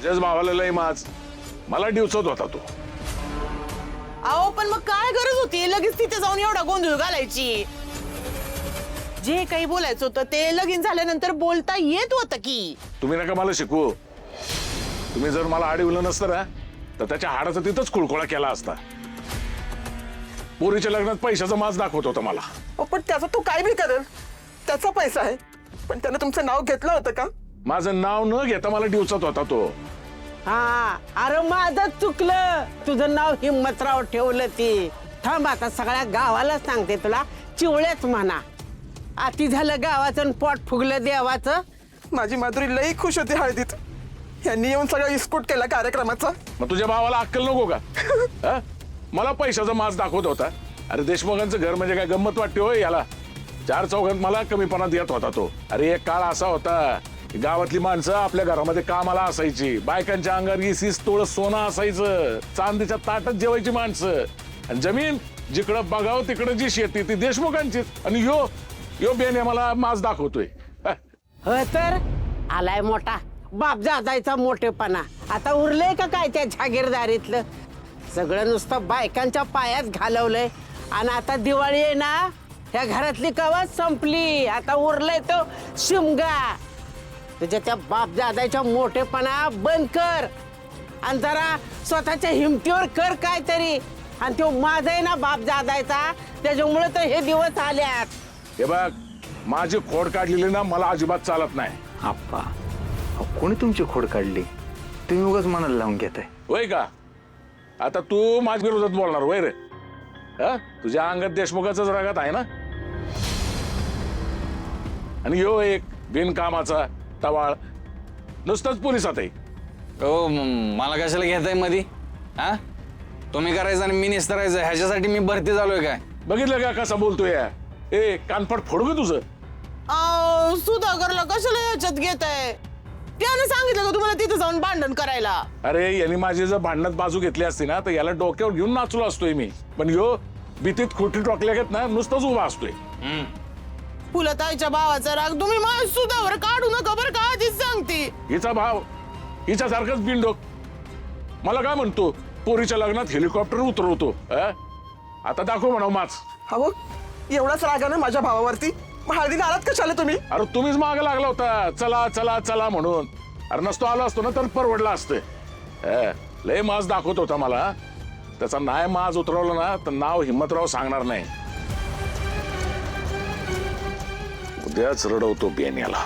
तुझ्याच भावाला लय माज मला डिवचत होता तो. अहो पण मग काय गरज होती लगेच तिथे जाऊन एवढा गोंधळ घालायची. जे काही बोलायचं होतं ते लगीन झाल्यानंतर बोलता येत होतं की. तुम्ही नका मला शिकवू. तुम्ही जर मला अडवलं नसतं ना तर त्याच्या हाडाचा तिथंच कुळकुळा केला असता. पोरीच्या लग्नात पैशाचा माज दाखवत होता मला. पण त्याचा तो काय बी करेल, त्याचा पैसा आहे. पण त्यानं तुमचं नाव घेतलं होतं का? माझं नाव न घेता मला डिवचत होता तो. हा अरे माझं चुकलं, तुझं नाव हिम्मतराव ठेवलं ती. थांब आता सगळ्या गावाला सांगते तुला चिवळ्याच म्हणा. आती झालं गावाचं आणि पोट फुगलं देवाचं. माझी माधुरी लई खुश होती हळदीत. यांनी येऊन सगळं इस्कूट केला कार्यक्रमाचा. मग तुझ्या भावाला अक्कल नको का? हा? मला पैशाचा माज दाखवत होता. अरे देशमुखांचं घर म्हणजे काय गंमत वाटते होय याला? 4 चौघात मला कमीपणात येत होता तो. अरे एक काळ असा होता गावातली माणसं आपल्या घरामध्ये कामाला असायची. बायकांच्या अंगावर 20 तोळ सोनं असायचं. चांदीच्या ताटात जेवायची माणसं. आणि जमीन जिकडं बघावं तिकडं जी शेती ती देशमुखांची. आणि यो बेन मला माज दाखवतोय. हो तर आलाय मोठा बाप जायचा मोठेपणा. आता उरलंय का काय त्या जागीरदारीतलं? सगळं नुसतं बायकांच्या पायात घालवलंय. आणि आता दिवाळी आहे ना, ह्या घरातली कवाच संपली. आता उरलंय तो शिमगा. तुझ्या त्या बाप दादाच्या मोठेपणा बंद कर आणि जरा स्वतःच्या हिमतीवर कर काहीतरी. आणि तो माझा आहे ना बाप दादायचा, त्याच्यामुळे तर हे दिवस आल्यात. हे बघ माझी खोड काढलेली ना मला अजिबात चालत नाही. आप्पा कोणी तुमची खोड काढली? तुम्ही उगाच मनाला लावून घेताय. होय का? आता तू माझ्या विरोधात बोलणार वय रे? हा? तुझ्या अंगात देशमुखाचाच रागात आहे ना? आणि यो एक बिनकामाचा टवाळ नुसतंच पोलिसात आहे. हो मला कशाला घेताय मधी? हा तुम्ही करायचं आणि मी निस्तरायचं ह्याच्यासाठी मी भरती झालोय काय? बघितलं का कसा बोलतोय या? ए कानपट फोड ग तुझं. सुधाकरला कशाला ह्याच्यात घेताय? त्यानं सांगितलं का तुम्हाला तिथे जाऊन भांडण करायला? अरे यांनी माझी जर भांडणात बाजू घेतली असती ना तर याला डोक्यावर घेऊन नाचलो असतोय मी. पण यो भीतीत खोटी टोकल्या घेत ना नुसतंच उभा असतोय. फुलताईच्या भावाचा राग तुम्ही माझ्या सुधावर काढू नका बरं का, आधीच सांगते. हिचा भाव हिच्यासारखाच बिनडोक मला काय म्हणतो पोरीच्या लग्नात हेलिकॉप्टर उतरवतो. आता दाखव म्हणा माच. अहो एवढाच रागानं माझ्या भावावरती. मग हळदीला आलात कशाला तुम्ही? अरे तुम्हीच मागे लागला होता चला चला चला म्हणून. अरे नसतो आलो असतो ना तर परवडला असतं. लय माज दाखवत होता मला. त्याचा नाही माज उतरवला ना तर नाव हिम्मतराव सांगणार नाही. उद्याच रडवतो बेन याला.